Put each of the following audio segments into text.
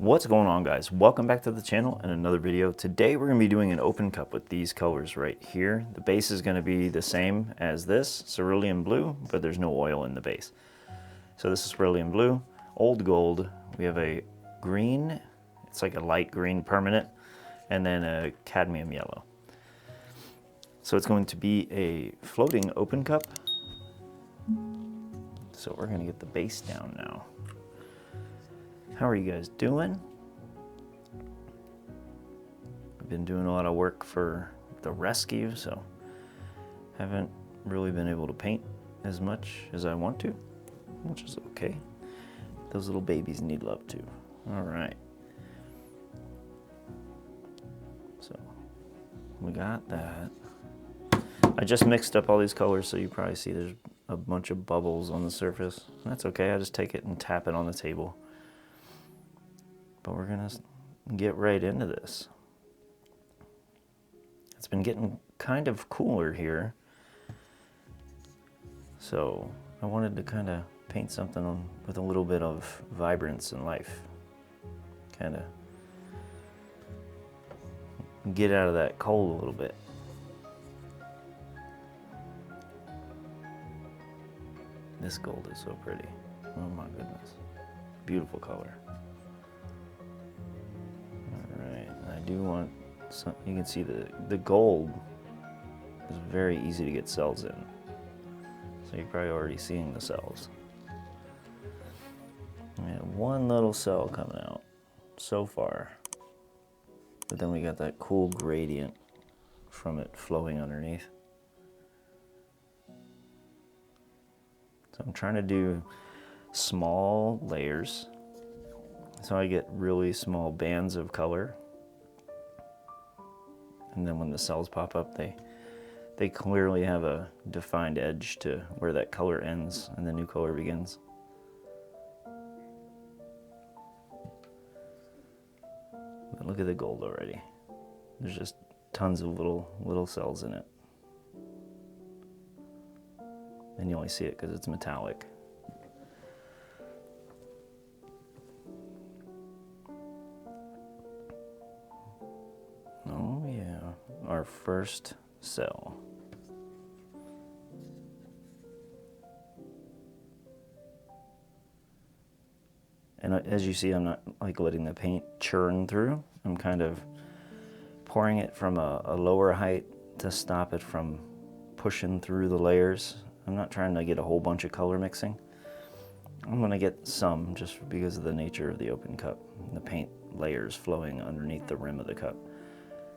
What's going on, guys? Welcome back to the channel and another video. Today we're going to be doing an open cup with these colors right here. The base is going to be the same as this, cerulean blue, but there's no oil in the base. So this is cerulean blue, old gold. We have a green, it's like a light green permanent, and then a cadmium yellow. So it's going to be a floating open cup. So we're going to get the base down now. How are you guys doing? I've been doing a lot of work for the rescue, so haven't really been able to paint as much as I want to, which is okay. Those little babies need love too. All right. So we got that. I just mixed up all these colors, so you probably see there's a bunch of bubbles on the surface. That's okay, I just take it and tap it on the table. But we're gonna get right into this. It's been getting kind of cooler here, so I wanted to kind of paint something with a little bit of vibrance and life. Kind of get out of that cold a little bit. This gold is so pretty. Oh my goodness. Beautiful color. I do want some, you can see the gold is very easy to get cells in. So you're probably already seeing the cells. We have one little cell coming out so far. But then we got that cool gradient from it flowing underneath. So I'm trying to do small layers. So I get really small bands of color. And then when the cells pop up, they clearly have a defined edge to where that color ends and the new color begins. But look at the gold already. There's just tons of little cells in it. And you only see it because it's metallic. Oh yeah, our first cell. And as you see, I'm not like letting the paint churn through. I'm kind of pouring it from a lower height to stop it from pushing through the layers. I'm not trying to get a whole bunch of color mixing. I'm gonna get some just because of the nature of the open cup. The paint layers flowing underneath the rim of the cup.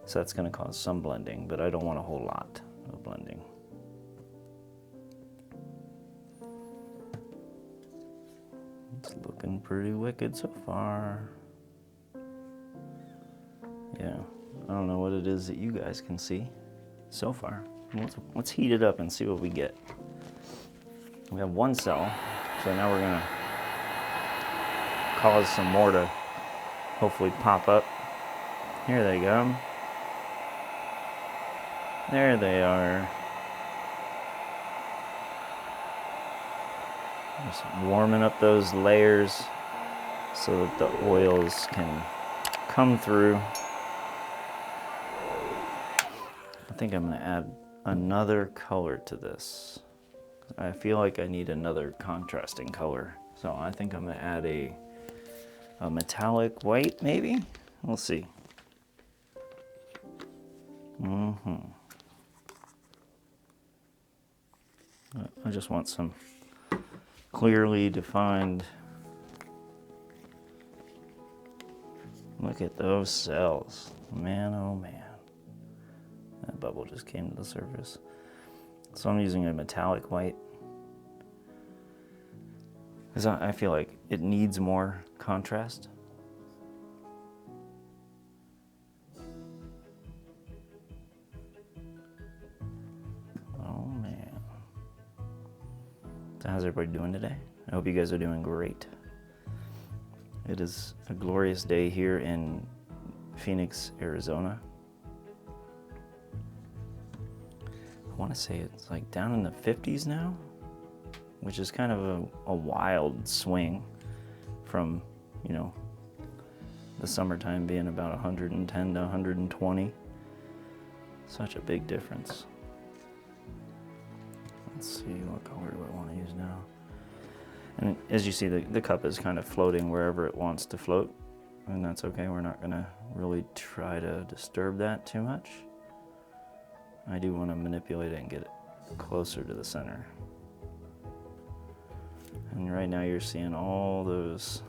So that's going to cause some blending, but I don't want a whole lot of blending. It's looking pretty wicked so far. Yeah, I don't know what it is that you guys can see so far. Let's heat it up and see what we get. We have one cell, so now we're going to cause some more to hopefully pop up. Here they go. There they are. Just warming up those layers so that the oils can come through. I think I'm going to add another color to this. I feel like I need another contrasting color. So I think I'm going to add a metallic white, maybe? We'll see. I just want some clearly defined. Look at those cells. Man, oh man. That bubble just came to the surface. So I'm using a metallic white, because I feel like it needs more contrast. How's everybody doing today? I hope you guys are doing great. It is a glorious day here in Phoenix, Arizona. I want to say it's like down in the 50s now, which is kind of a wild swing from, you know, the summertime being about 110 to 120. Such a big difference. Let's see, what color do I want to use now? And as you see, the cup is kind of floating wherever it wants to float, and that's okay. We're not going to really try to disturb that too much. I do want to manipulate it and get it closer to the center. And right now you're seeing all those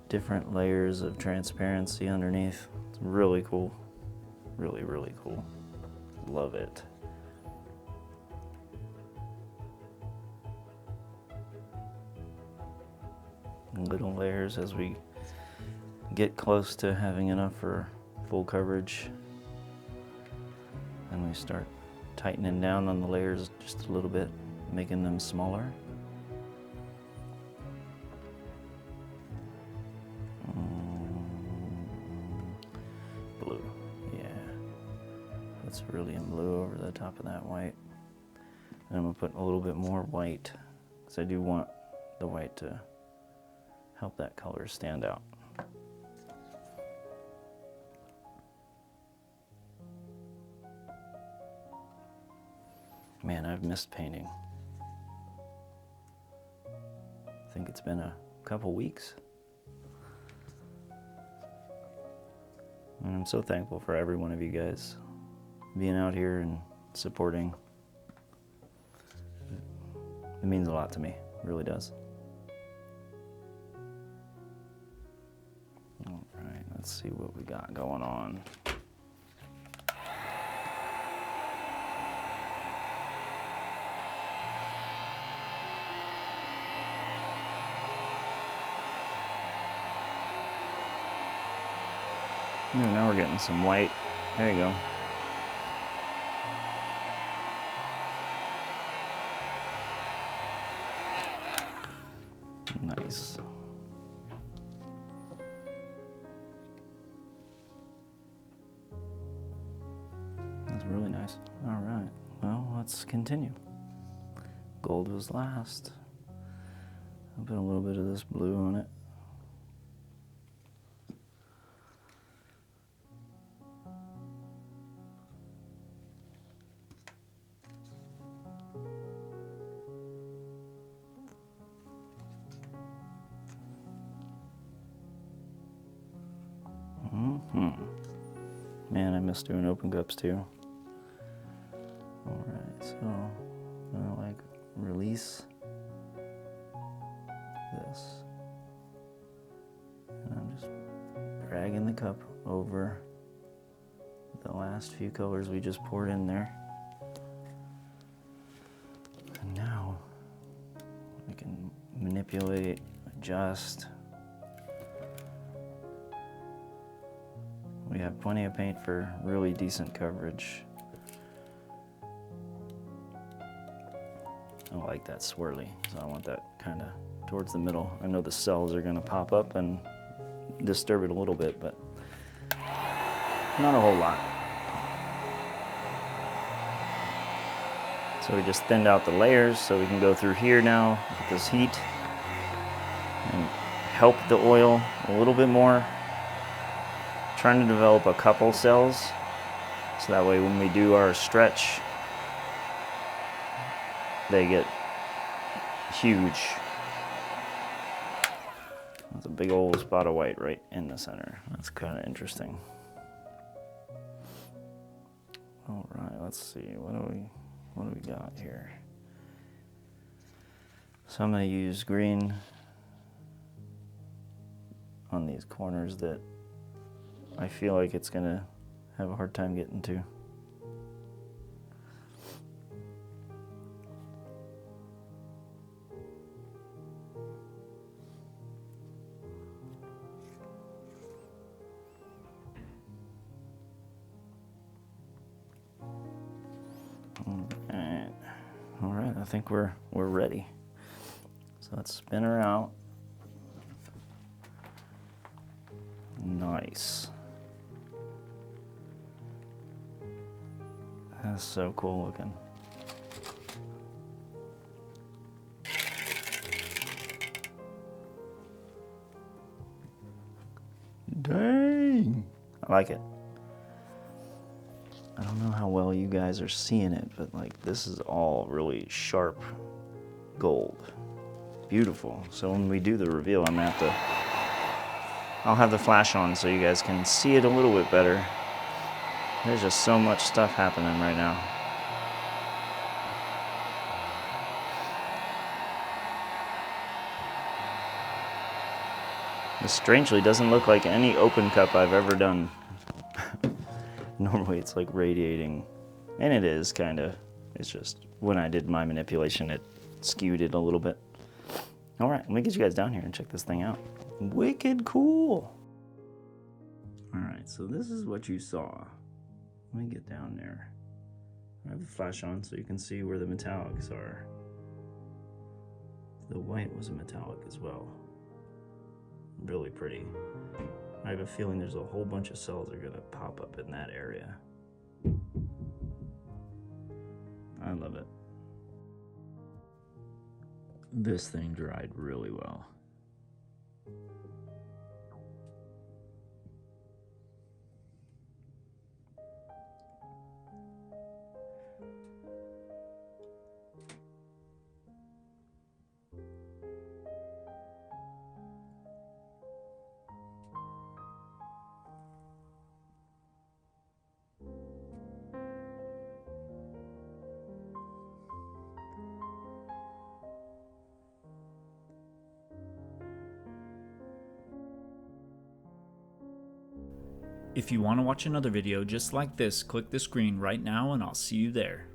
different layers of transparency underneath. It's really cool. Really, really cool. Love it. Little layers as we get close to having enough for full coverage, and we start tightening down on the layers just a little bit, making them smaller. Blue, yeah, that's cerulean blue over the top of that white. And I'm gonna put a little bit more white because I do want the white to help that color stand out. Man, I've missed painting. I think it's been a couple weeks. And I'm so thankful for every one of you guys being out here and supporting. It means a lot to me, it really does. All right, let's see what we got going on. Now we're getting some white. There you go. Nice. That's really nice. All right. Well, let's continue. Gold was last. I'll put a little bit of this blue on it. Man, I miss doing open cups too. All right, so I like release this, and I'm just dragging the cup over the last few colors we just poured in there. And now I can manipulate, adjust. We have plenty of paint for really decent coverage. I like that swirly, so I want that kind of towards the middle. I know the cells are going to pop up and disturb it a little bit, but not a whole lot. So we just thinned out the layers so we can go through here now with this heat and help the oil a little bit more. Trying to develop a couple cells so that way when we do our stretch, they get huge. That's a big old spot of white right in the center. That's kind of interesting. All right, let's see. What do we got here? So I'm going to use green on these corners that I feel like it's going to have a hard time getting to. All right, I think we're ready. So let's spin her out. Nice. That's so cool looking. like it. I don't know how well you guys are seeing it, but like this is all really sharp gold. Beautiful. So when we do the reveal, I'm gonna have to, I'll have the flash on so you guys can see it a little bit better. There's just so much stuff happening right now. This strangely doesn't look like any open cup I've ever done. Normally it's like radiating, and it is kind of. It's just when I did my manipulation, it skewed it a little bit. All right, let me get you guys down here and check this thing out. Wicked cool. All right, so this is what you saw. Let me get down there. I have the flash on so you can see where the metallics are. The white was a metallic as well. Really pretty. I have a feeling there's a whole bunch of cells that are gonna pop up in that area. I love it. This thing dried really well. If you want to watch another video just like this, click the screen right now and I'll see you there.